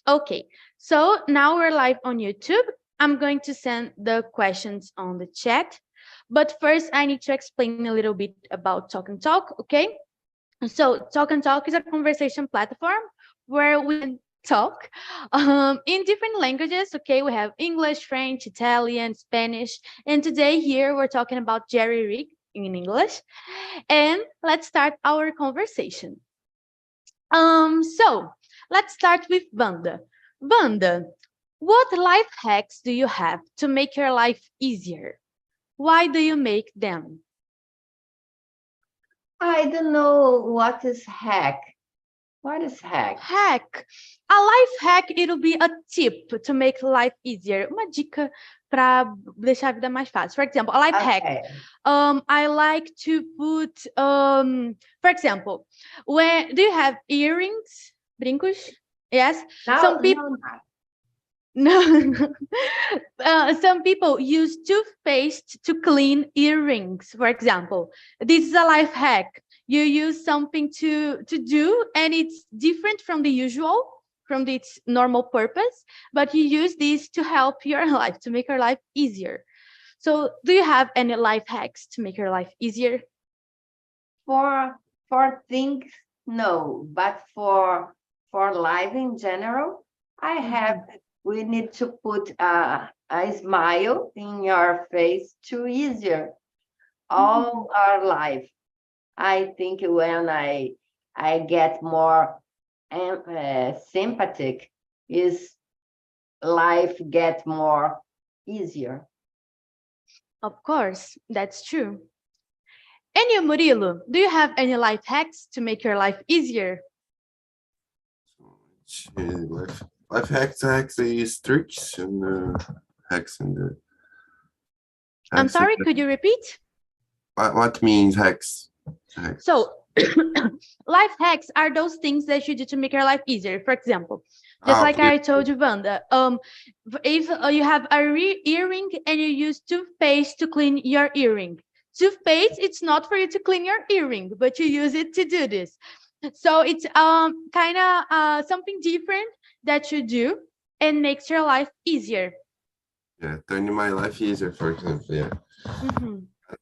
Okay, so now we're live on YouTube. I'm going to send the questions on the chat. But first, I need to explain a little bit about Talk and Talk, okay? So Talk and Talk is a conversation platform where we can talk in different languages, okay? We have English, French, Italian, Spanish. And today here we're talking about Jerry Rig in English. And let's start our conversation. So let's start with Wanda. Wanda, what life hacks do you have to make your life easier? Why do you make them? I don't know what is hack. What is hack? Hack. A life hack, it'll be a tip to make life easier. Uma dica para deixar a vida mais fácil. For example, a life hack. I like to put, for example, when do you have earrings? Brincos? Yes. Some people. No. Some people use toothpaste to clean earrings, for example. This is a life hack. You use something to do, and it's different from the usual, from its normal purpose, but you use this to help your life, to make your life easier. So do you have any life hacks to make your life easier? For things, no, but for life in general, I have. We need to put a smile in your face to easier all our life. I think when I get more sympathetic, is life get more easier. Of course, that's true. And you, Murilo, do you have any life hacks to make your life easier? Life hacks actually tricks and hacks and the. I'm sorry, could you repeat? What means hacks? So, life hacks are those things that you do to make your life easier. For example, just like I told you, Wanda, if you have a earring and you use toothpaste to clean your earring. Toothpaste, it's not for you to clean your earring, but you use it to do this. So it's kind of something different that you do and makes your life easier. Yeah, turning my life easier, for example, yeah.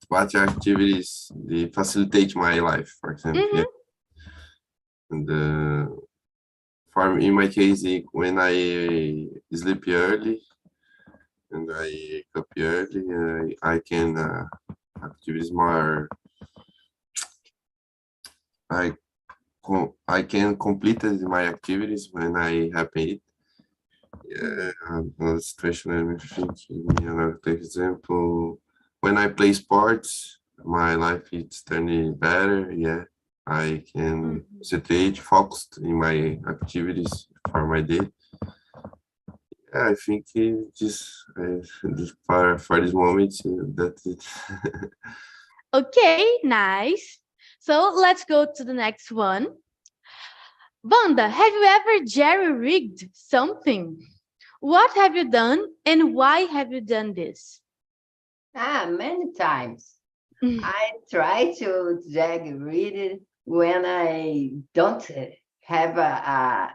What activities they facilitate my life, for example, yeah. And in my case, when I sleep early and I wake up early, I can activities more. I can complete my activities when I happy. Yeah, another situation I'm thinking, for example, when I play sports, my life is turning better. Yeah, I can concentrate, focused in my activities for my day. Yeah, I think just for this moment, that's it. Okay, nice. So let's go to the next one. Wanda, have you ever jerry-rigged something? What have you done and why have you done this? Many times. I try to jerry-rig it when I don't have a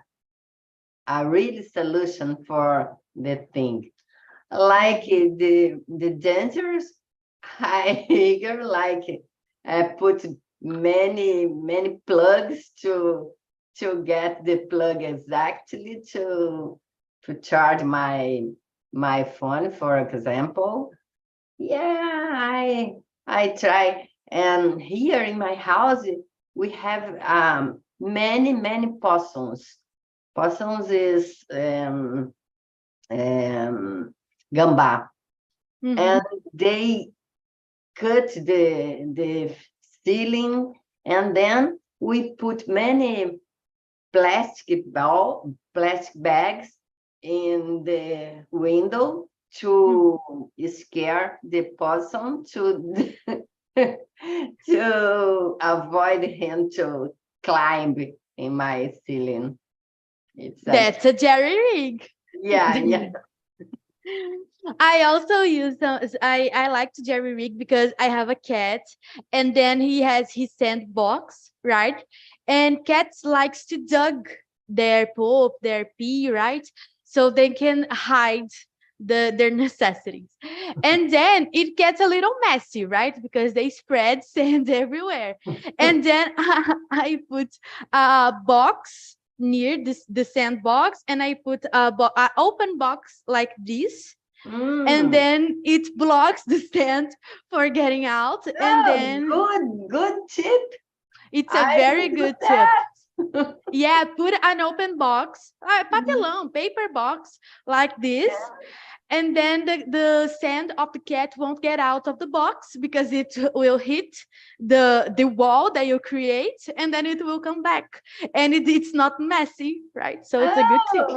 real solution for the thing. Like the dentures, I put many plugs to get the plug exactly to charge my phone, for example. Yeah, I try. And here in my house, we have many possums. Possums is gambá. And they cut the ceiling, and then we put many plastic bags in the window to scare the possum to to avoid him to climb in my ceiling. That's a jerry-rig. Yeah. I also use I like to jerry-rig because I have a cat, and then he has his sandbox, right? And cats likes to dig their poop, their pee, right? So they can hide their necessities. And then it gets a little messy, right? Because they spread sand everywhere. And then I put a box near the sandbox, and I put a open box like this, and then it blocks the sand for getting out. And then good tip. it's a very good tip. Yeah, put an open box, papelão, paper box like this. And then the sand of the cat won't get out of the box because it will hit the wall that you create, and then it will come back. And it's not messy, right? So it's a good tip.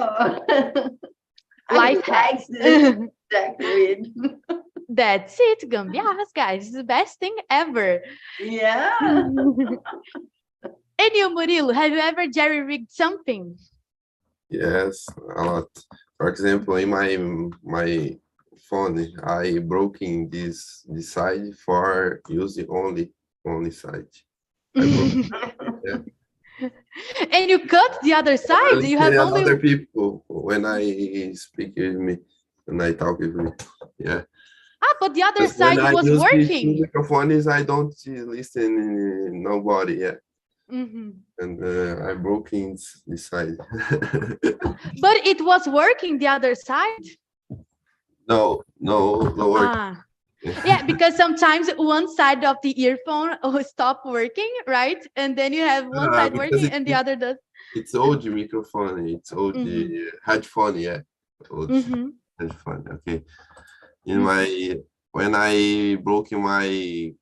Life hacks. Exactly. That's it, gambiarras, guys. It's the best thing ever. Yeah. And you, Murilo, have you ever jerry-rigged something? Yes, a lot. For example, in my phone, I broke in this side for using only side. I broke. Yeah. And you cut the other side? You have only other people when I speak with me, when I talk with me. Yeah. But the other side was working. Microphones, I don't listen nobody. Yeah. Mm-hmm. And I broke in this side. But it was working the other side? No work. Yeah, because sometimes one side of the earphone will stop working, right? And then you have one side working and the other does. It's old microphone. It's old headphone. Yeah, old headphone. Okay. In my when I broke my,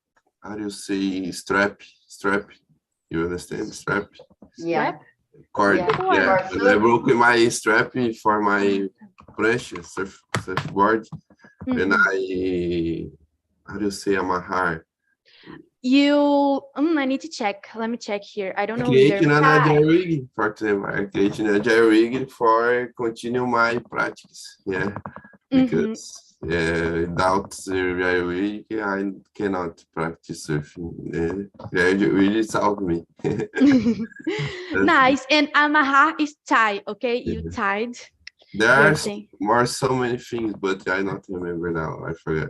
how do you say, strap? You understand strap? Yeah. Cord. Yeah. I broke my strap for my prancha, surfboard. When I, how do you say, amarrar? I need to check. Let me check here. I don't know. Creating a jerry-rig, for example. I creating a jerry-rig for continue my practice. Yeah. Because without the jerry-rig, I cannot practice surfing. Jerry-rig helped me. Nice. And amarrar is tie, okay? You tied. There are so many things, but I don't remember now. I forgot.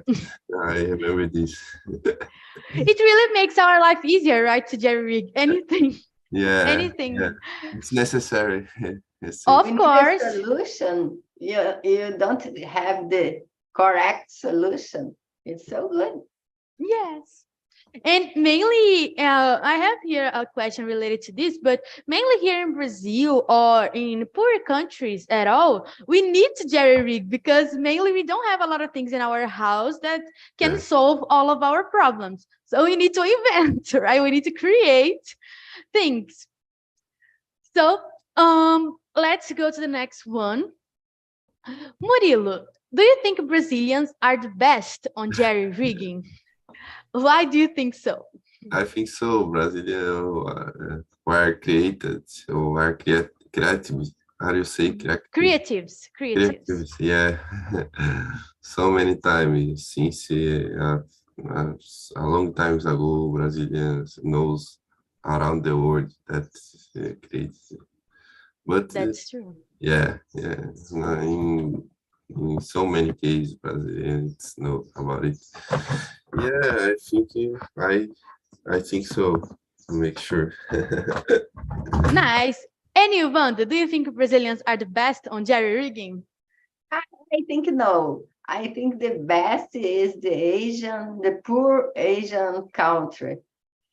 I remember this. It really makes our life easier, right? To jerry-rig anything. Yeah. Anything. Yeah. It's necessary. Of course. Solution. You don't have the correct solution. It's so good. Yes. And mainly, I have here a question related to this, but mainly here in Brazil or in poor countries at all, we need to jerry-rig because mainly we don't have a lot of things in our house that can solve all of our problems. So we need to invent, right? We need to create things. So let's go to the next one. Murilo, do you think Brazilians are the best on jerry-rigging? Why do you think so? I think so. Brazilians were created or were creative. How do you say creatives? Creatives, yeah. So many times since a long time ago, Brazilians knows around the world that creates. But that's true. Yeah. In so many cases, Brazilians know about it. Yeah, I think so. To make sure. Nice. And you, Wanda, do you think Brazilians are the best on jerry-rigging? I think no. I think the best is the poor Asian country,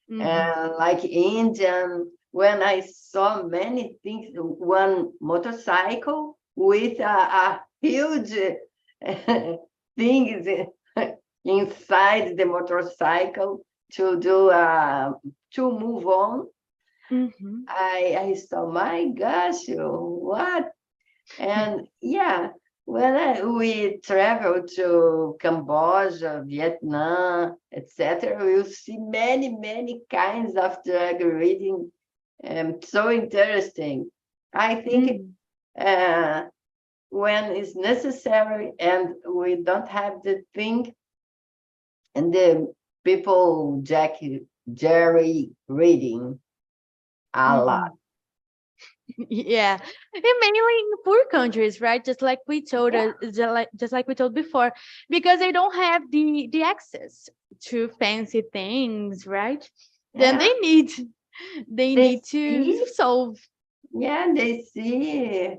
like Indian. When I saw many things, one motorcycle with a huge things inside the motorcycle to do to move on. I saw, my gosh, what? And yeah, when we travel to Cambodia, Vietnam, etc., we'll see many kinds of drag reading. So interesting. I think when it's necessary and we don't have the thing, and the people jerry reading a lot. Yeah, and mainly in poor countries, right? Just like we told just like we told before, because they don't have the access to fancy things, right? Then Yeah, they they need to see, solve. yeah, they see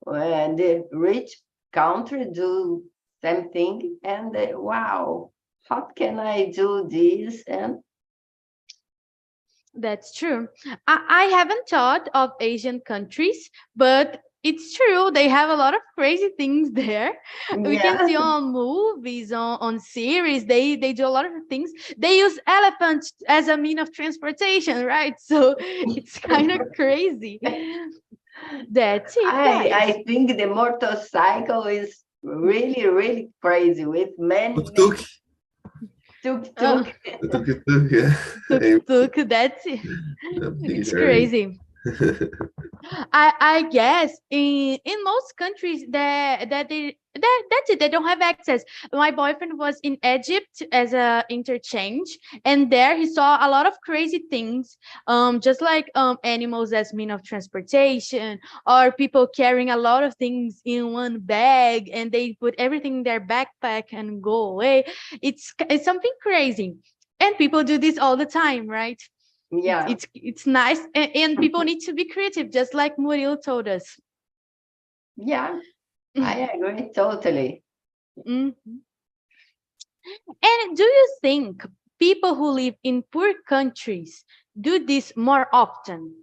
when the rich country do something and they, wow, how can I do this? And That's true. I haven't thought of Asian countries, but it's true. They have a lot of crazy things there. We can yeah, see on movies, on series, they do a lot of things. They use elephants as a mean of transportation, right? So it's kind of crazy. That's it, guys. I think the motorcycle is really, really crazy with many, many Tuk-tuk. tuk-tuk. Tuk-tuk, yeah. Tuk-tuk, that's it. A big It's hurry. crazy. I guess in most countries that's it. They don't have access. My boyfriend was in Egypt as a interchange, and there he saw a lot of crazy things, just like animals as mean of transportation, or people carrying a lot of things in one bag, and they put everything in their backpack and go away. It's something crazy, and people do this all the time, right? Yeah, It's nice, and people need to be creative, just like Murilo told us. yeah, I agree totally. Mhm. And do you think people who live in poor countries do this more often,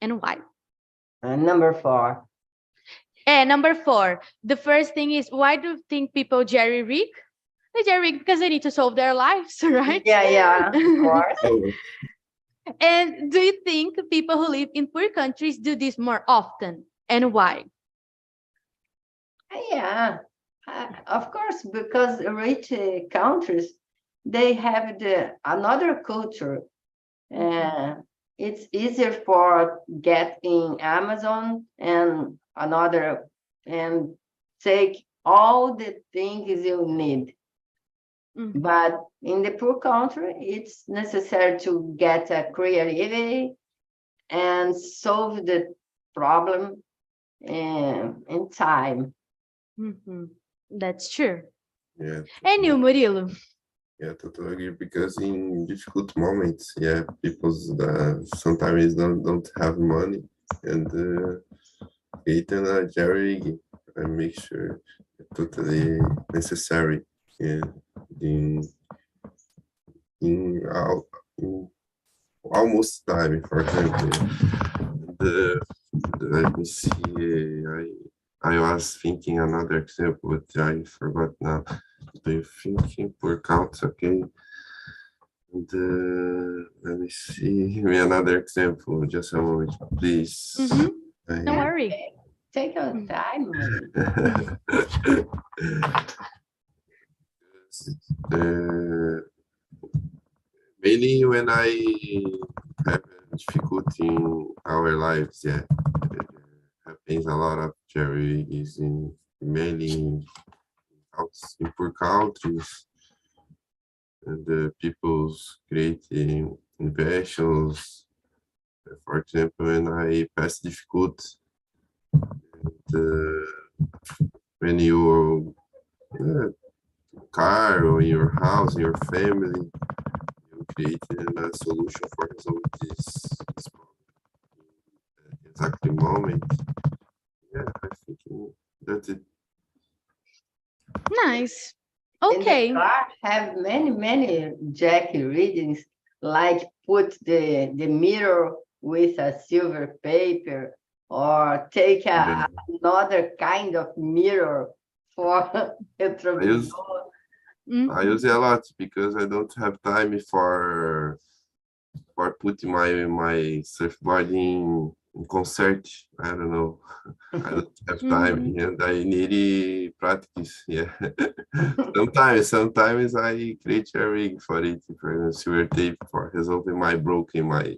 and why? Number 4. And number 4, the first thing is, why do you think people jerry rig? They jerry rig because they need to solve their lives, right? Yeah, yeah, of course. Oh, And do you think people who live in poor countries do this more often, and why? Yeah, of course, because rich countries, they have another culture. It's easier for get in Amazon and another and take all the things you need. Mhm. But in the poor country, it's necessary to get a creativity and solve the problem in time. Mhm. That's true. yeah, And you, Murilo? yeah, totally agree. Because in difficult moments, yeah, people sometimes don't have money, and creating a jury and make sure totally necessary. Yeah, in in, al- in almost time, for example. The, Let me see. I was thinking another example, but I forgot now. Do you think in per count? Okay. Let me see. Give me another example. Just a moment, please. Mm-hmm. Don't Yeah, worry. take your time. Uh, Mainly when I have difficulty in our lives, yeah, happens a lot of Jerry is in mainly in poor countries, and the people's creating inventions. For example, when I pass difficult, the when you car or in your house, in your family, you creating a solution for resolve this problem at exactly moment. Yeah, I think that it. Nice. In the Okay. car, have many, many Jack readings, like put the mirror with a silver paper, or take Yeah. another kind of mirror for a I use retrovisor. I Mhm. use it a lot because I don't have time for putting my surfboard in concert. I don't know. I don't have time Mhm. and I need practice. Yeah. Sometimes I create a rig for it, for example, silver tape for resolving my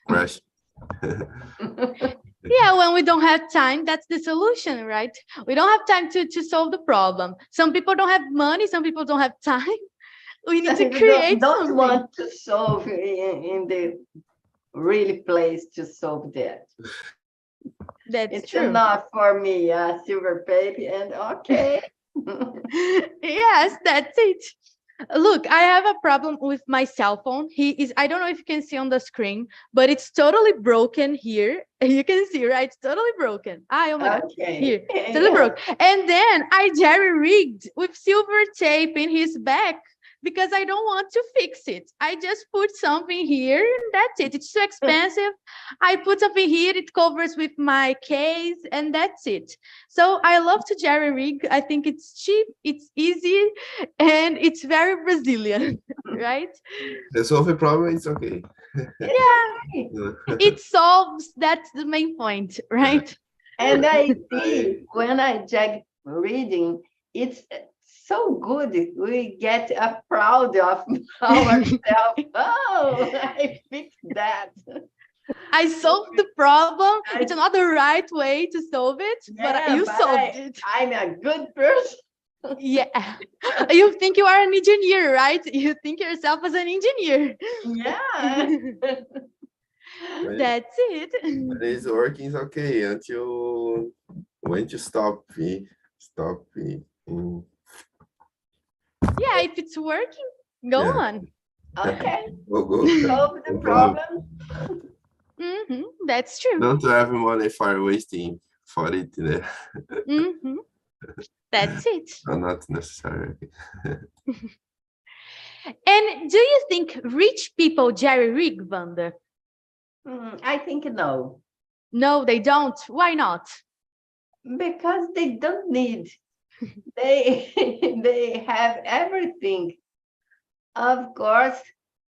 crash. Yeah, when we don't have time, that's the solution, right? We don't have time to solve the problem. Some people don't have money, some people don't have time. We need to You create don't something. want to solve in the really place to solve that. That's It's true. enough for me, silver baby, and okay. Yes, that's it. Look, I have a problem with my cell phone. I don't know if you can see on the screen, but it's totally broken here. You can see, right? It's totally broken. Oh my God. Okay. Here, totally broke. And then I jerry-rigged with silver tape in his back because I don't want to fix it. I just put something here and that's it. It's too expensive. I put something here, it covers with my case, and that's it. So I love to jerry-rig. I think it's cheap, it's easy, and it's very Brazilian, right? Resolve a problem, it's okay. Yeah, it solves, that's the main point, right? And I see when I check reading, it's so good. We get proud of ourselves. Oh, I fixed that. I solved the problem. It's not the right way to solve it, but you solved it. I'm a good person. Yeah. You think you are an engineer, right? You think yourself as an engineer. Yeah. That's it. When it's working, it's okay until when to stop. Yeah, if it's working, go on. Okay. Go. Solve the problem. That's true. Don't have money for wasting for it. That's it. Not necessary. And do you think rich people jerry-rig, Wanda? I think no. No, they don't. Why not? Because they don't need. They have everything. Of course,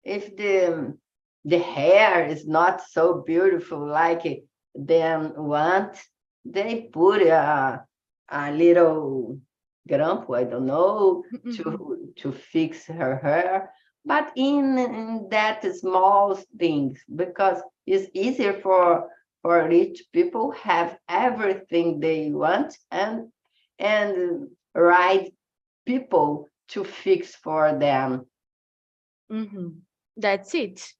if the hair is not so beautiful like them want, they put a little grampo, I don't know, to fix her hair. But in that small things, because it's easier for rich people have everything they want and right people to fix for them. That's it.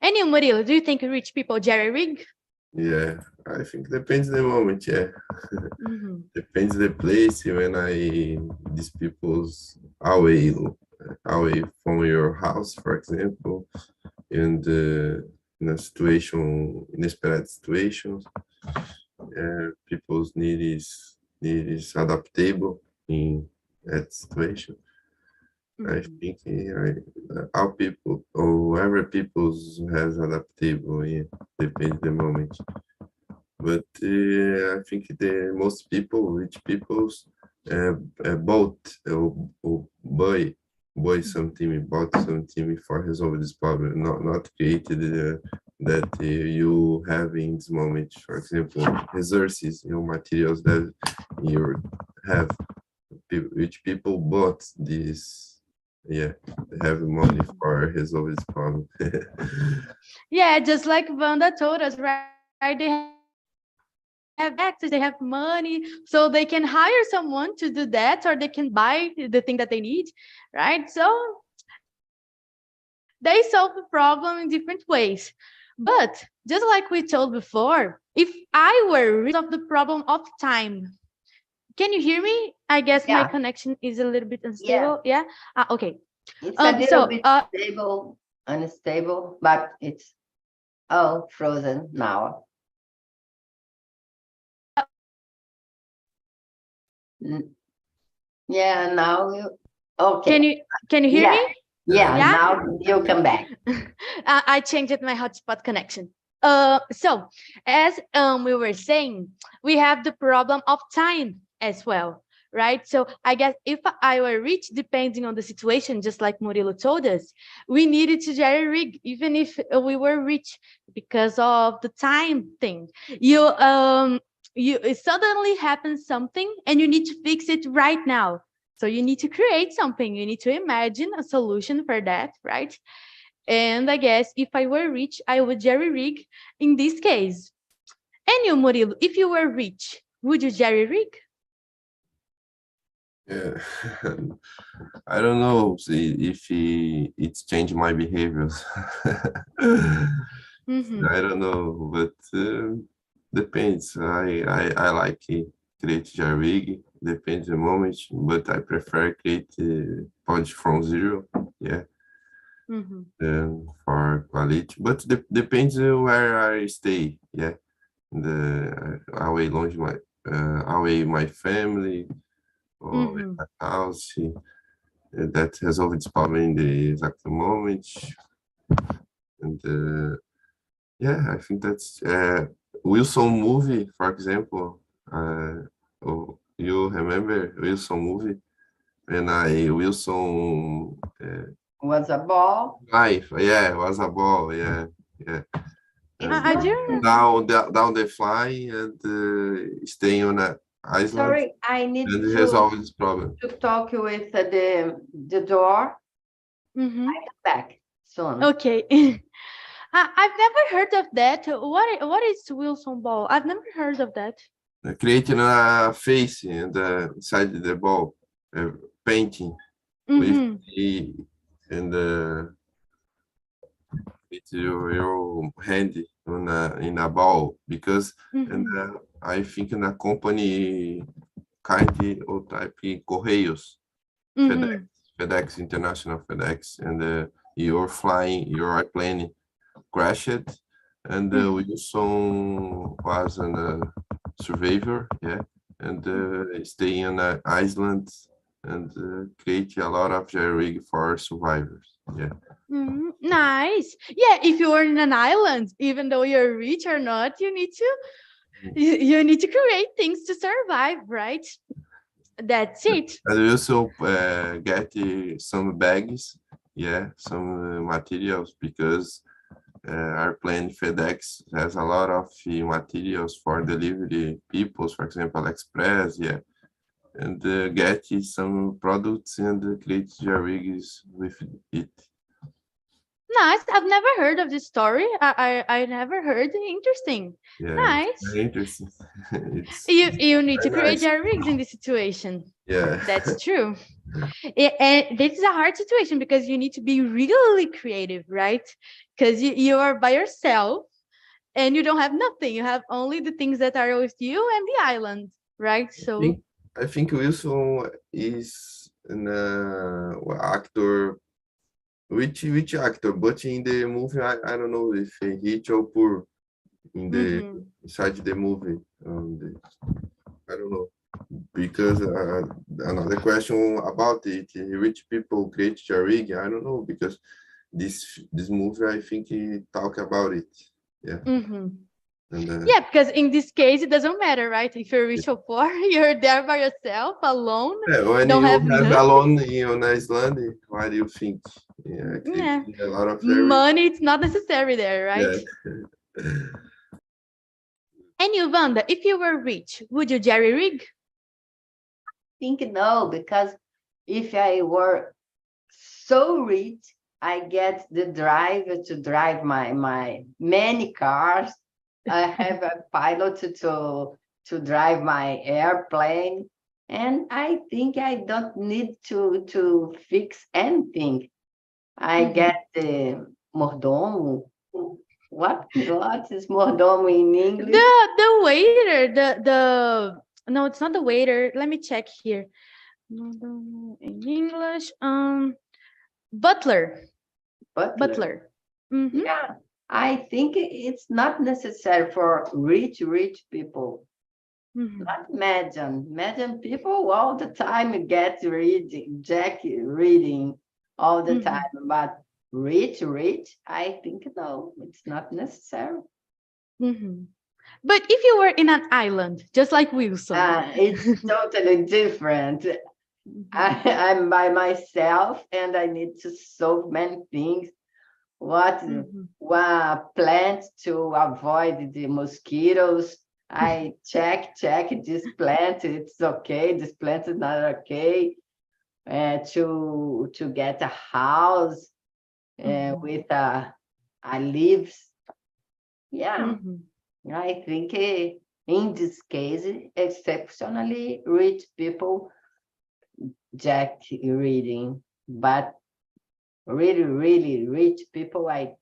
And you, Murilo, do you think rich people jerry-rig? Yeah, I think depends the moment, yeah. Depends the place. When these people's away from your house, for example, and in a situation, inesperate situations, people's need is adaptable in that situation. I think all people or every people's has adaptable. Yeah, depends the moment. But I think the most people, rich people's, bought or buy something, bought something for resolve this problem, not created that you have in this moment. For example, resources, materials that you have. Rich people bought this. Yeah, they have money for resolve this problem. Yeah, just like Wanda told us, right? They have access, they have money, so they can hire someone to do that, or they can buy the thing that they need, right? So they solve the problem in different ways. But just like we told before, if I were rid of the problem of time, can you hear me? I guess my connection is a little bit unstable. Yeah. Okay. It's a little bit stable, unstable, but it's frozen now. Yeah, now you okay. Can you hear me? Yeah, now you come back. I changed my hotspot connection. So as we were saying, we have the problem of time as well, right? So I guess if I were rich, depending on the situation, just like Murilo told us, we needed to jerry-rig even if we were rich because of the time thing. It suddenly happens something and you need to fix it right now. So you need to create something. You need to imagine a solution for that, right? And I guess if I were rich, I would jerry-rig in this case. And you, Murilo, if you were rich, would you jerry-rig? Yeah, I don't know if it's changed my behaviors. I don't know, but depends. I like create JRig, depends the moment, but I prefer create point from zero. Yeah. For quality, but depends where I stay. Yeah, away longe away my family or in my house. That resolve this problem in the exact moment, and yeah, I think that's Wilson movie, for example. Oh, you remember Wilson movie? When Wilson Was a ball. life, yeah, was a ball, yeah, yeah. I do. Down the fly and staying on an island. Sorry, I need and to resolve this problem. to talk with the door. I come back soon. Okay. I've never heard of that. What is Wilson ball? I've never heard of that. Creating a face and inside the ball, painting with the and with your hand in a ball because and I think in a company kind of type Correios, FedEx International FedEx, and you're flying, your airplane crashed, and Wilson was a survivor, yeah, and stay in an island and create a lot of rig for survivors, yeah. Nice. Yeah, if you are in an island, even though you're rich or not, you need to create things to survive, right? That's it. And we also get some bags, yeah, some materials because airplane FedEx has a lot of materials for delivery people, for example, Express, yeah, and get some products and create rigs with it. Nice. I've never heard of this story. I never heard. Interesting. Yeah, nice. Very interesting. You need to create nice. rigs in this situation. Yeah, That's true. And this is a hard situation because you need to be really creative, right? Because you are by yourself and you don't have nothing. You have only the things that are with you and the island, right? So I think Wilson is an actor. Which actor? But in the movie, I don't know if rich or poor in the inside the movie. I don't know because another question about it: rich people create rig. I don't know because this movie I think he talk about it. Yeah. And, yeah, because in this case it doesn't matter, right? If you're rich or poor, you're there by yourself, alone. Yeah, when don't you have alone on Iceland, what do you think? Yeah, a lot of money. It's not necessary there, right? Yeah. And you, Wanda, if you were rich, would you jerry rig? I think no, because if I were so rich, I get the driver to drive my many cars. I have a pilot to drive my airplane, and I think I don't need to fix anything. I get the mordomo. What is mordomo in English? The waiter, the no, it's not the waiter. Let me check here. Mordomo in English, butler. Butler. Yeah, I think it's not necessary for rich people. Not imagine people all the time get reading all the time, but rich, I think no, it's not necessary. But if you were in an island, just like Wilson, it's totally different. I'm by myself and I need to solve many things. What plant to avoid the mosquitoes? I check this plant, it's okay, this plant is not okay. To get a house with leaves. Yeah, I think in this case, exceptionally rich people Jack reading, but really rich people, I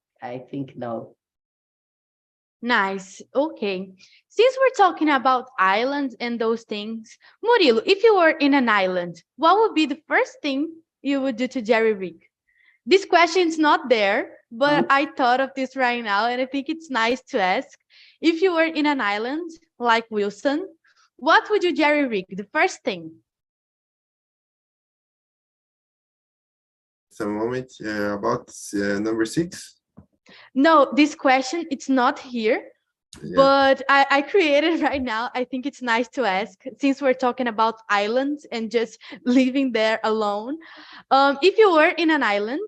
think no. Nice. Okay. Since we're talking about islands and those things, Murilo, if you were in an island, what would be the first thing you would do to jerry rig? This question's not there, but I thought of this right now, and I think it's nice to ask. If you were in an island like Wilson, what would you jerry rig? The first thing. It's a moment about number 6. No, this question, it's not here, but I created right now. I think it's nice to ask since we're talking about islands and just living there alone. If you were in an island,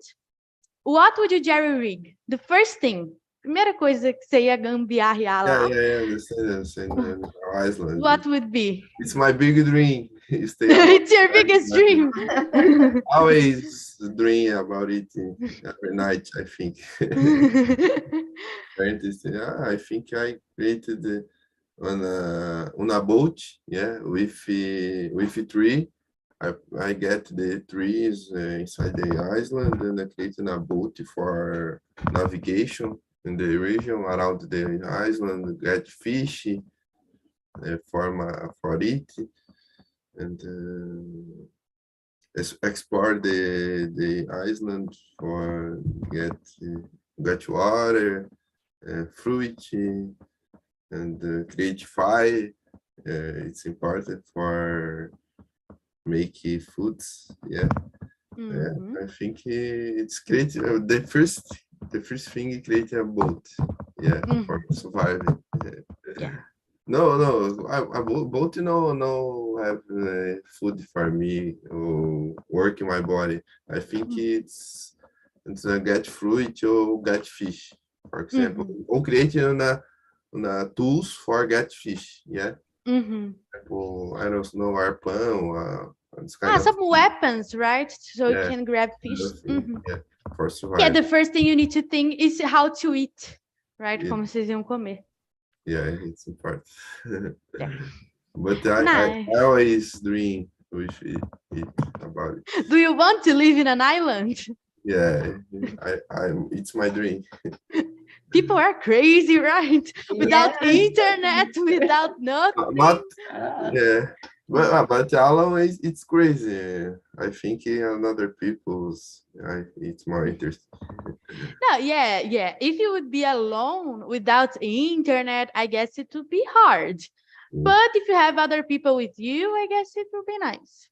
what would you jerry rig? The first thing. Primeira coisa que você ia gambiarrear lá. Yeah, understand. Iceland. What would be? It's my big dream. It's your biggest dream. Always dream about it every night, I think. Very interesting. I think I created on a boat, with a tree. I get the trees inside the island, and I created a boat for navigation in the region around the island, get fish for it, and explore the island for get water, fruit, and create fire. It's important for make foods. I think it's great. The first thing you create a boat, for surviving. No, a boat no have food for me or work in my body. I think it's get fruit or get fish, for example, or create tools for get fish. Example, I don't know, arpão, some weapons, right? So you can grab fish. For survival. The first thing you need to think is how to eat, right? Como vocês iam comer. It's important. But I always dream with it about it. Do you want to live in an island? It's my dream. People are crazy, right? Without internet, without nothing. But alone it's crazy. I think another people's it's more interesting. No, if you would be alone without internet, I guess it would be hard. But if you have other people with you, I guess it would be nice.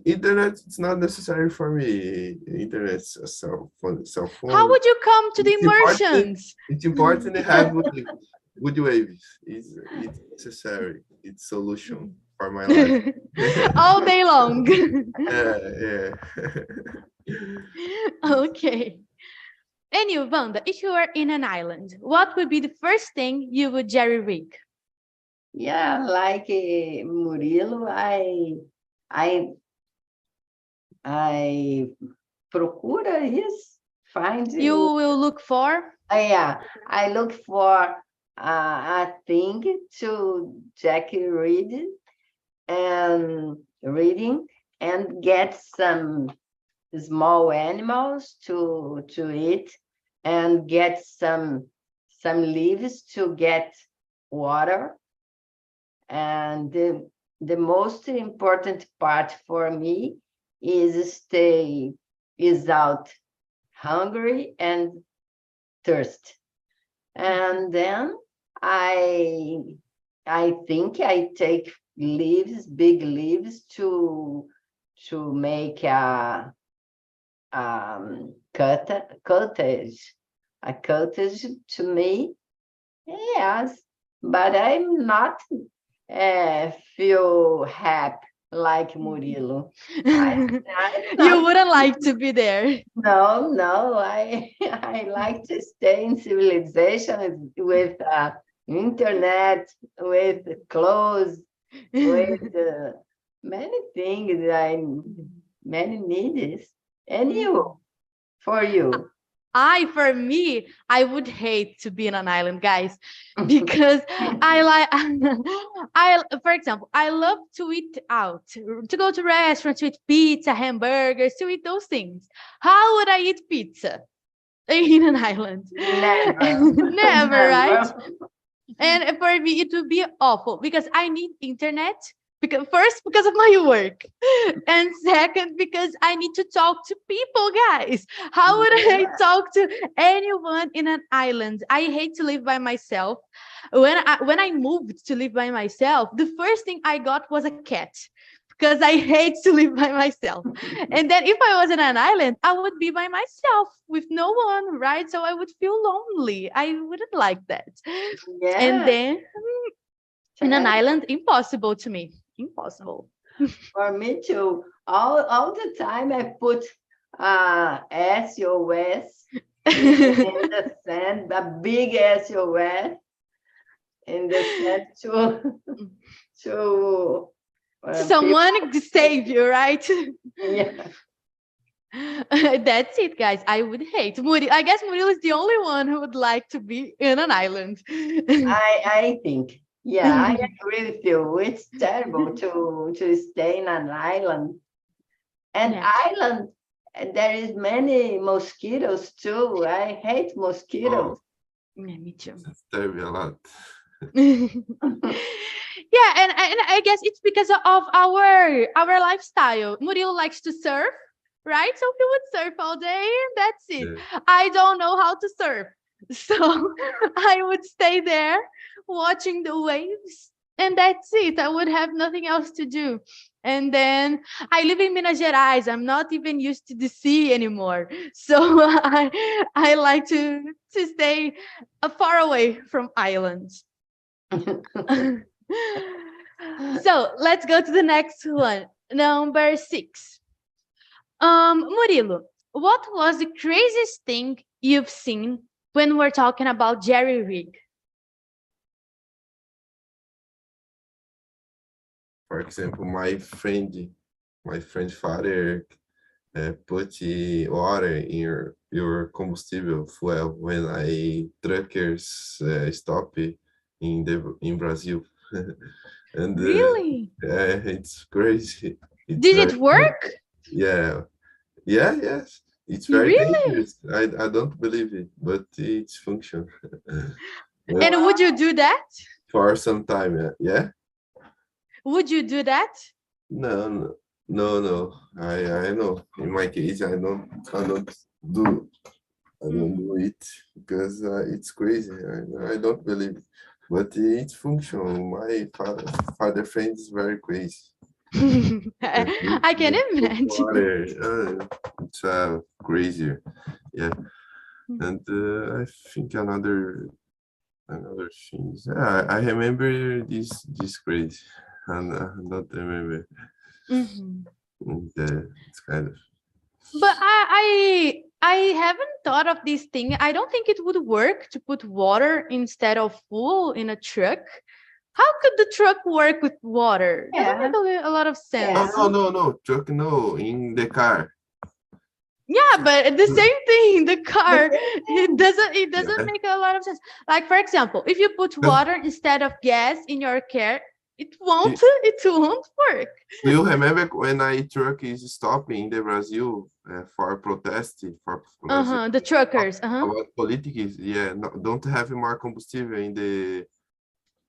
Internet, it's not necessary for me. Internet's a cell phone. How would you come to the immersions? It's important to have good waves. It's necessary. It's solution for my life. All day long. Okay. And you, Wanda, if you were in an island, what would be the first thing you would jerry rig? Like Murilo, I procura find. You will look for? I look for a thing to reading and get some small animals to eat, and get some leaves to get water. And the most important part for me is stay without hungry and thirst. And then I think I take big leaves to make a cottage to me. Yes, but I'm not feel happy like Murilo. You wouldn't like to be there. No, I like to stay in civilization with internet, with clothes, with many things, many needs. And you, for you? For me, I would hate to be in an island, guys, because for example, I love to eat out, to go to restaurants, to eat pizza, hamburgers, to eat those things. How would I eat pizza? in an island. Never. Never, right? Never. And for me, it would be awful because I need internet. Because first, because of my work, and second, because I need to talk to people, guys. How would I Yeah. talk to anyone in an island? I hate to live by myself. When I moved to live by myself, the first thing I got was a cat because I hate to live by myself. And then if I was in an island, I would be by myself with no one, right? So I would feel lonely. I wouldn't like that. And Yeah. then in an Yeah. island, impossible to me. Impossible. For me too. All the time I put SOS in the sand, a big SOS in the sand to Someone to save you, right? yeah. That's it, guys. I would hate Murilo. I guess Murilo is the only one who would like to be in an island. I think. Yeah, I agree with you. It's terrible to stay in an island. And Yeah. island, there is many mosquitoes too. I hate mosquitoes. Yeah, me too. That's terrible a lot. Yeah, and I guess it's because of our lifestyle. Murilo likes to surf, right? So he would surf all day, and that's it. Yeah. I don't know how to surf, so I would stay there watching the waves, and that's it. I would have nothing else to do. And then I live in Minas Gerais. I'm not even used to the sea anymore, so I like to stay far away from islands. So let's go to the next one. Number 6. Murilo, what was the craziest thing you've seen when we're talking about jerry rig? For example, my friend father put water in your combustible fuel when truckers stop in Brazil. And Really? it's crazy. It's Did very, it work? yeah, yes. It's very Really? dangerous. I don't believe it, but it's function. And would you do that? For some time, yeah. Would you do that? No. I know. In my case, I don't do it because it's crazy. I don't believe it. But it's functional. My father friend is very crazy. I can imagine. Water, it's crazier. Yeah. And I think another things. Yeah, I remember this crazy. And not remember. Mhm. It's kind of. But I haven't thought of this thing. I don't think it would work to put water instead of fuel in a truck. How could the truck work with water? Doesn't make a lot of sense. Yeah. No, truck, no, in the car. Yeah, but the same thing, the car, it doesn't make a lot of sense. Like, for example, if you put water instead of gas in your car, it won't work. Do you remember when a truck is stopping in the Brazil for protest for The truckers. about politics? Yeah, no, don't have more combustible in the,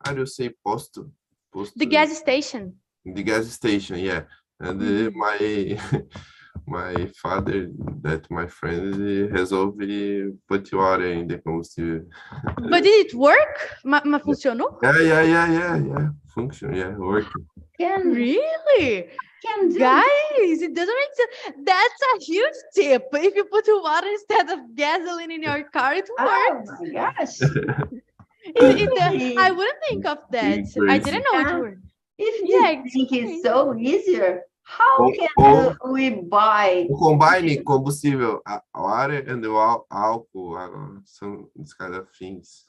how do you say, posto? The gas station. In the gas station, yeah. And my father, that my friend, resolved put water in the combustible. But did it work? Funcionou? Yeah. Function, yeah, working. Really? Guys, it doesn't make sense. That's a huge tip. If you put water instead of gasoline in your car, it works. Oh my gosh. I wouldn't think of that. I didn't know it worked. If this thing is so easier, how can we buy? Combine combustível, water and alcohol, some this kind of things.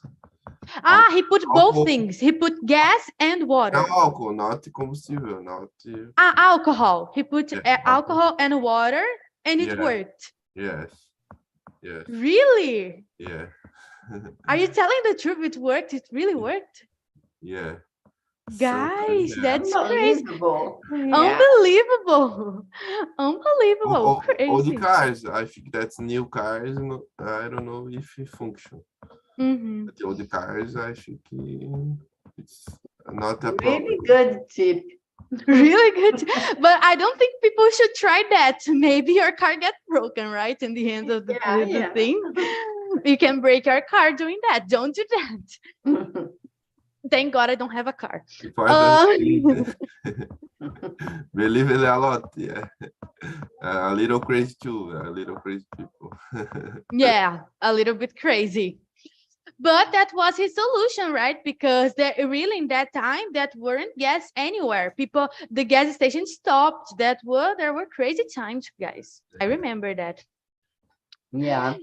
He put both things. He put gas and water. No, alcohol, not combustível, not. Alcohol. He put alcohol and water, and it worked. Yes. Really? Yeah. Are you telling the truth? It worked. It really worked. Yeah. Guys, that's crazy. Unbelievable. Unbelievable. Unbelievable. Or the Crazy. cars. I think that's new cars. I don't know if it function. But the old cars, I think it's not a problem. Really good tip. Really good. But I don't think people should try that. Maybe your car gets broken, right? In the end of the thing. You can break your car doing that. Don't do that. Thank God I don't have a car. Believe it a lot, yeah. A little crazy too, a little crazy people. Yeah, a little bit crazy. But that was his solution, right? Because there really in that time that weren't gas anywhere. The gas station stopped. There were crazy times, guys. I remember that. Yeah.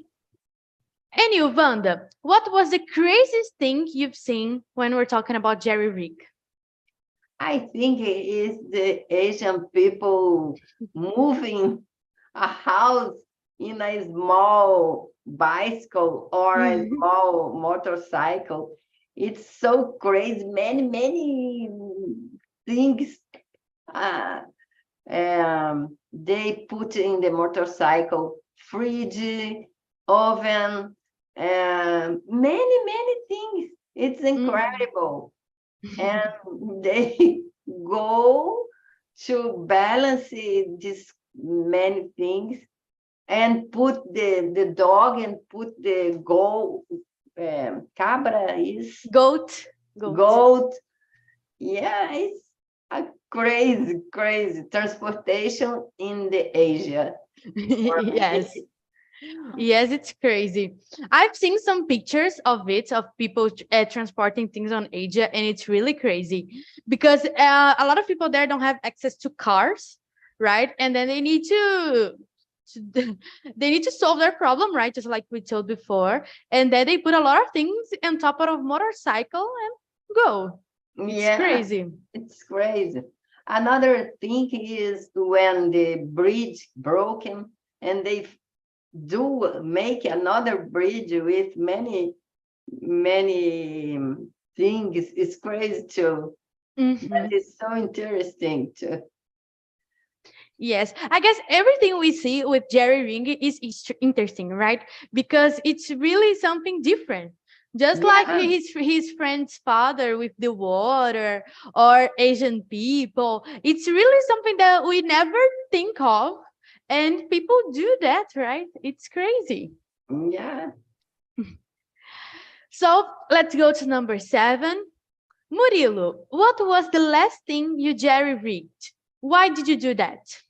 And you, Wanda, what was the craziest thing you've seen when we're talking about jerry rig? I think it is the Asian people moving a house in a small bicycle or a small motorcycle. It's so crazy. Many things they put in the motorcycle: fridge, oven, many things. It's incredible. And they go to balance these many things and put the dog and put the cabra is goat. Yeah, it's a crazy transportation in the Asia. Yes, it's crazy. I've seen some pictures of people transporting things on Asia, and it's really crazy because a lot of people there don't have access to cars, right? And then they need to solve their problem, right? Just like we told before. And then they put a lot of things on top of a motorcycle and go. It's crazy. It's crazy. Another thing is when the bridge broken and they make another bridge with many things. It's crazy too. But it's so interesting too. Yes, I guess everything we see with jerry ring is interesting, right? Because it's really something different. Just like his friend's father with the water or Asian people. It's really something that we never think of. And people do that, right? It's crazy. Yeah. So let's go to number 7. Murilo, what was the last thing you jerry-rigged? Why did you do that?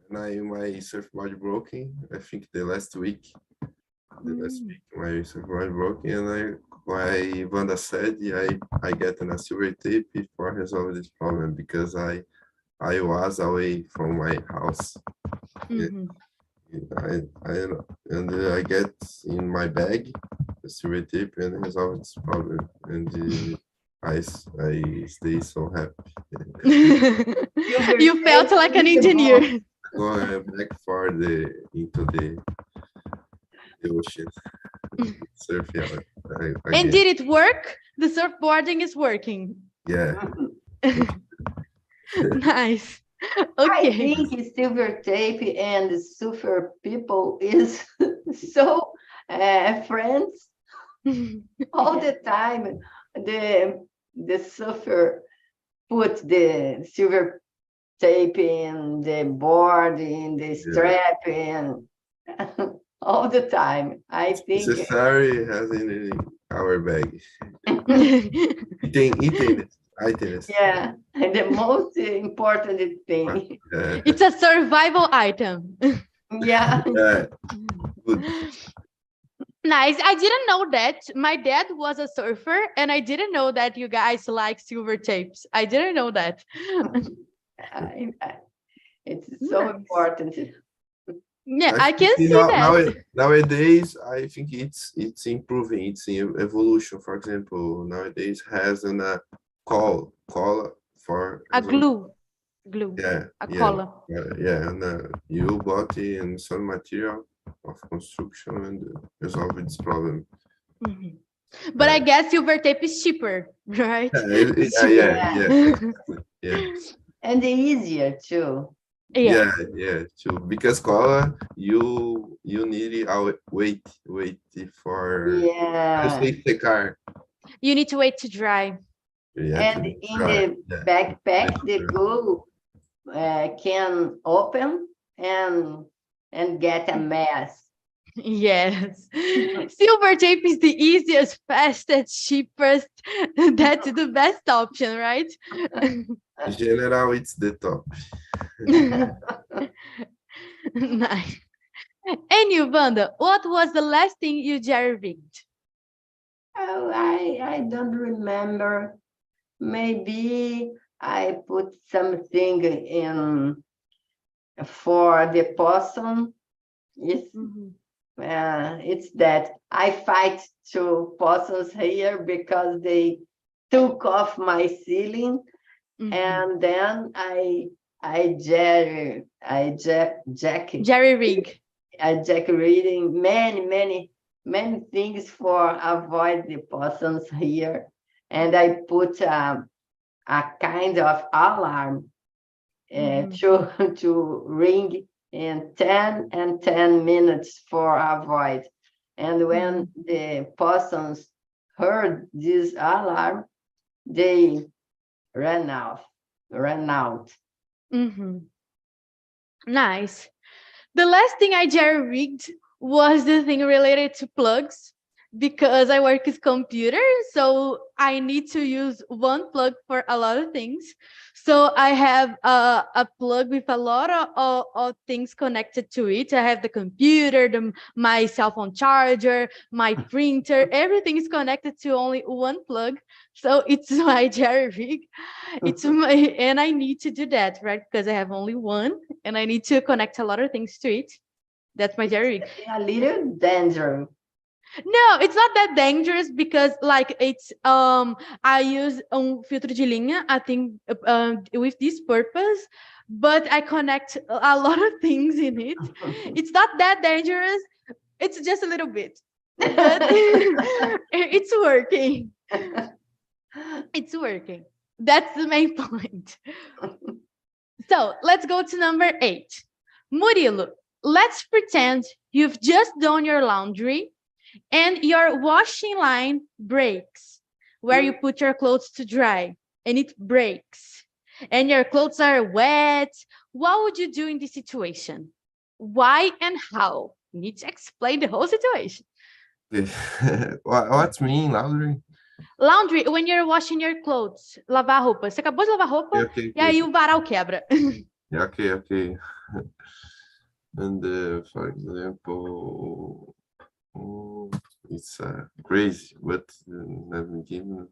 My surfboard broken, I think the last week. My surfboard broken, and like Wanda said, I get a silver tape for resolve this problem because I was away from my house. I get in my bag the silver tape and resolve this problem, and I stay so happy. You felt like an engineer. Going back into the ocean. Surfing. And did it work? The surfboarding is working. Yeah. Nice. Okay. I think silver tape and surfer people is so friends all the time. The surfer put the silver tape in the board, in the strap, and all the time. I think necessary has in our bag. Items. Yeah, the most important thing. It's a survival item. Yeah. Good. Nice. I didn't know that. My dad was a surfer, and I didn't know that you guys like silver tapes. I didn't know that. It's so important. Yeah, I can see that. Nowadays, I think it's improving. It's in evolution. For example, nowadays has a collar for a glue. Yeah, a collar. And you bought in some material of construction and resolve this problem. But I guess silver tape is cheaper, right? Yeah. And easier too. Yeah. Too. Because cola, you need wait for secar. You need to wait to dry. And in the backpack, the glue can open and get a mess. Yes. Silver tape is the easiest, fastest, cheapest. That's the best option, right? In general, it's the top. Nice. And you, Wanda, what was the last thing you jerry-rigged? Oh, I don't remember. Maybe I put something in for the possum. It's that I fight two possums here because they took off my ceiling, and then I jerry-rig. Jack reading many things for avoid the possums here, and I put a kind of alarm to ring in 10 minutes for avoid. And when the possums heard this alarm, they ran out. Nice. The last thing I jerry-rigged was the thing related to plugs, because I work with computers, so I need to use one plug for a lot of things. So I have a plug with a lot of things connected to it. I have the computer, my cell phone charger, my printer, everything is connected to only one plug. So it's my jerry rig. And I need to do that, right? Because I have only one and I need to connect a lot of things to it. That's my jerry rig. A little dangerous. No, it's not that dangerous because like it's I use filtro de linha, I think with this purpose, but I connect a lot of things in it. It's not that dangerous. It's just a little bit, but it's working. It's working. That's the main point. So let's go to number 8. Murilo, let's pretend you've just done your laundry and your washing line breaks where you put your clothes to dry, and it breaks and your clothes are wet. What would you do in this situation? Why and how? You need to explain the whole situation. What's mean laundry? Laundry, when you're washing your clothes, lavar roupa. Você acabou de lavar roupa e aí o varal quebra. Okay. And for example, it's crazy, but never given.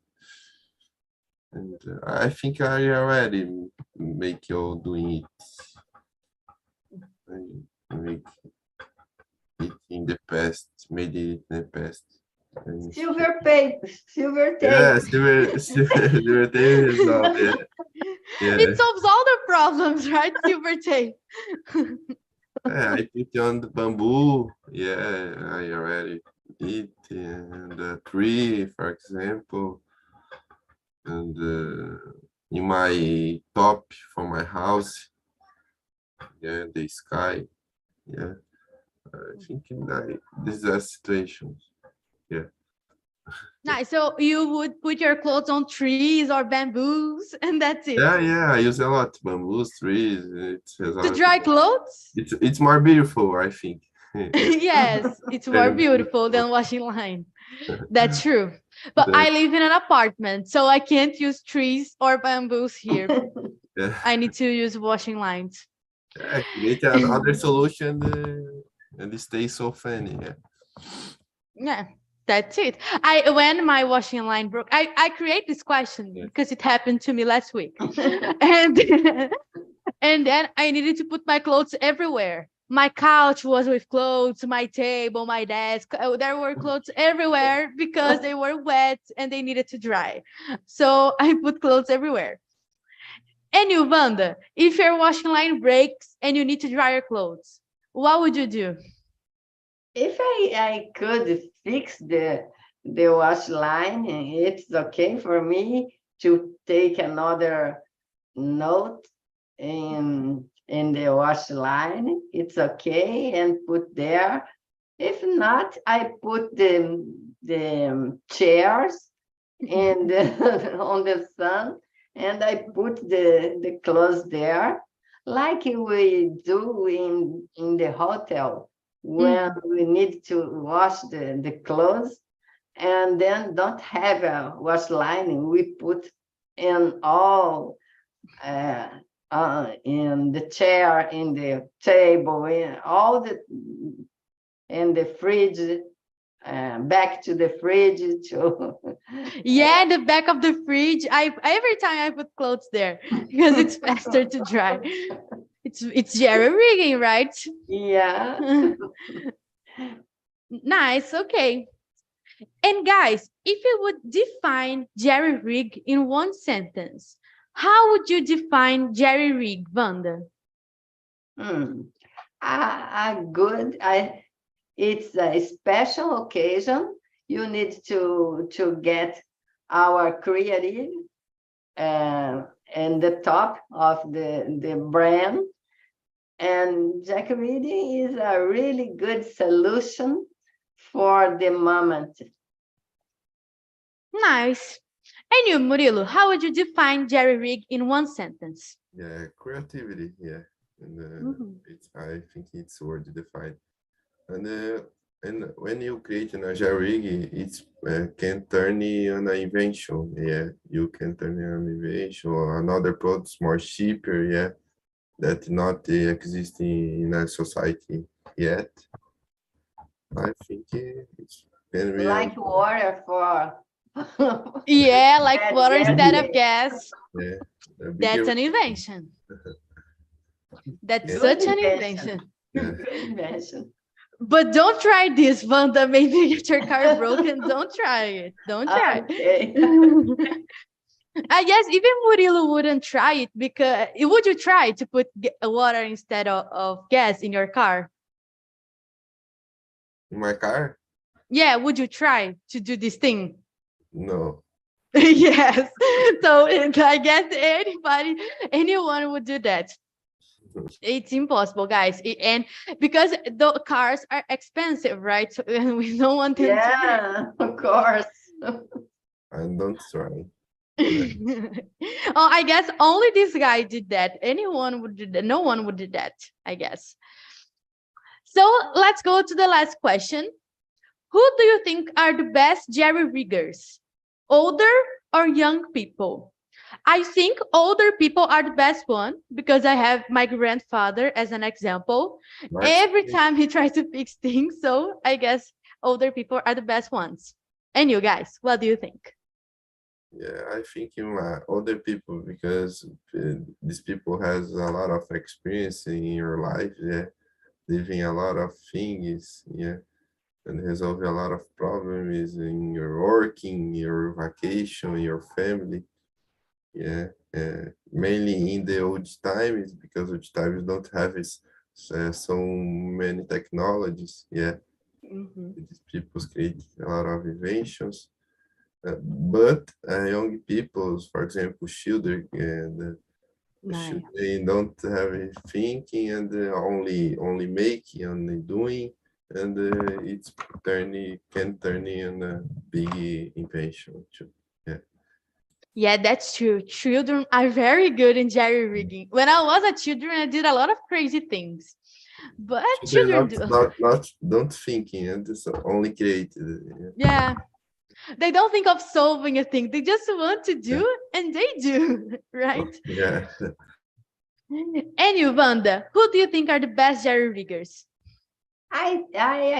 And I think I already make you doing it. I make it in the past, made it in the past. And Silver tape. Yeah, silver tape is all there. Yeah. It solves all the problems, right? Silver tape. I put on the bamboo. Yeah, I already did. And a tree, for example. And in my top for my house. Yeah, the sky. Yeah. I think this is a situation. Yeah. Nice. So you would put your clothes on trees or bamboos, and that's it. Yeah. I use a lot bamboos, trees. To dry clothes? It's more beautiful, I think. Yes, it's more beautiful than washing line. That's true. But I live in an apartment, so I can't use trees or bamboos here. Yeah. I need to use washing lines. Yeah, create another solution and it stays so funny. Yeah, that's it. When my washing line broke, I create this question because it happened to me last week. and then I needed to put my clothes everywhere. My couch was with clothes, my table, my desk. There were clothes everywhere because they were wet and they needed to dry. So I put clothes everywhere. And you, Wanda, if your washing line breaks and you need to dry your clothes, what would you do? If I could fix the the wash line, and it's okay for me to take another note in the wash line. It's okay, and put there. If not, I put the chairs and on the sun, and I put the clothes there, like we do in the hotel when we need to wash the clothes, and then don't have a wash line. We put in all in the chair, in the table, in all the in the fridge, back to the fridge to Yeah, the back of the fridge. Every time I put clothes there because it's faster to dry. It's jerry rigging, right? yeah. Nice. Okay. And guys, if you would define jerry rig in one sentence, how would you define jerry rig, Wanda? Good. It's a special occasion. You need to get our creative and the top of the brand. And Jack reading is a really good solution for the moment. Nice. And you, Murilo, how would you define jerry rig in one sentence? Yeah, creativity. Yeah, and I think it's word defined. And when you create an agile rig, it can turn in an invention. Yeah, you can turn in an invention or another product more cheaper. Yeah, that not existing in a society yet. I think it's can be like water for yeah, like water gas. instead of gas. Yeah, That's an invention. That's Good such an invention. invention. Good invention. But don't try this, Wanda. Maybe you get your car broken. Don't try it. Don't try Okay. it. I guess even Murilo wouldn't try it because would you try to put water instead of gas in your car? In my car? Yeah, would you try to do this thing? No. Yes. So I guess anyone would do that. It's impossible, guys. And because the cars are expensive, right? So we don't want them Yeah, of course. I don't try. Oh, I guess only this guy did that. Anyone would do that. No one would do that, I guess. So let's go to the last question. Who do you think are the best jerry riggers? Older or young people? I think older people are the best one because I have my grandfather as an example. Every time he tries to fix things, so I guess older people are the best ones. And you guys, what do you think? Yeah, I think older people because these people has a lot of experience in your life. Yeah, living a lot of things. Yeah, and resolve a lot of problems in your working, your vacation, your family. Yeah, mainly in the old times because old times don't have so many technologies. Yeah, these people create a lot of inventions. But young people, for example, children, they don't have a thinking and only making, only doing, and it's can turn in a big invention too. Yeah. Yeah, that's true. Children are very good in jerry rigging. When I was a children, I did a lot of crazy things. But children don't thinking and it's only created. Yeah. They don't think of solving a thing. They just want to do and they do, right? Yeah. And you, Wanda, who do you think are the best jerry riggers? I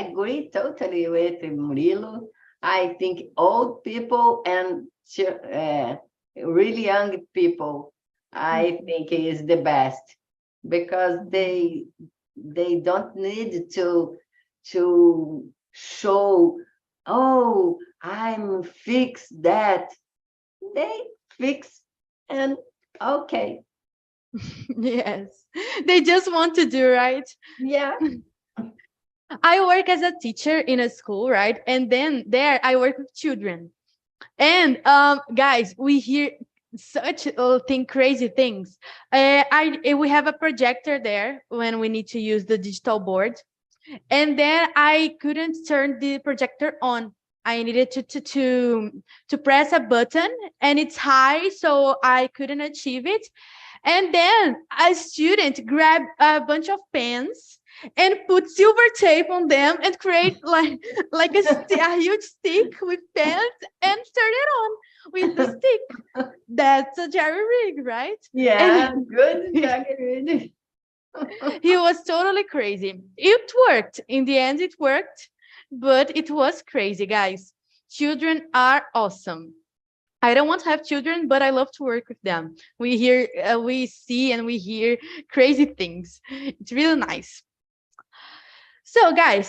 agree totally with Murilo. I think old people and really young people, I think is the best because they don't need to show, oh, I'm fix that. They fix and okay. Yes, they just want to do, right? Yeah. I work as a teacher in a school, right? And then there I work with children. And guys, we hear such crazy things. We have a projector there when we need to use the digital board, and then I couldn't turn the projector on. I needed to press a button, and it's high, so I couldn't achieve it. And then a student grabbed a bunch of pens and put silver tape on them and create like a huge stick with pens and turn it on with the stick. That's a jerry rig, right? Yeah, And good jerry rig. he was totally crazy. It worked. In the end, it worked, but it was crazy, guys. Children are awesome. I don't want to have children, but I love to work with them. We see and we hear crazy things. It's really nice. So, guys,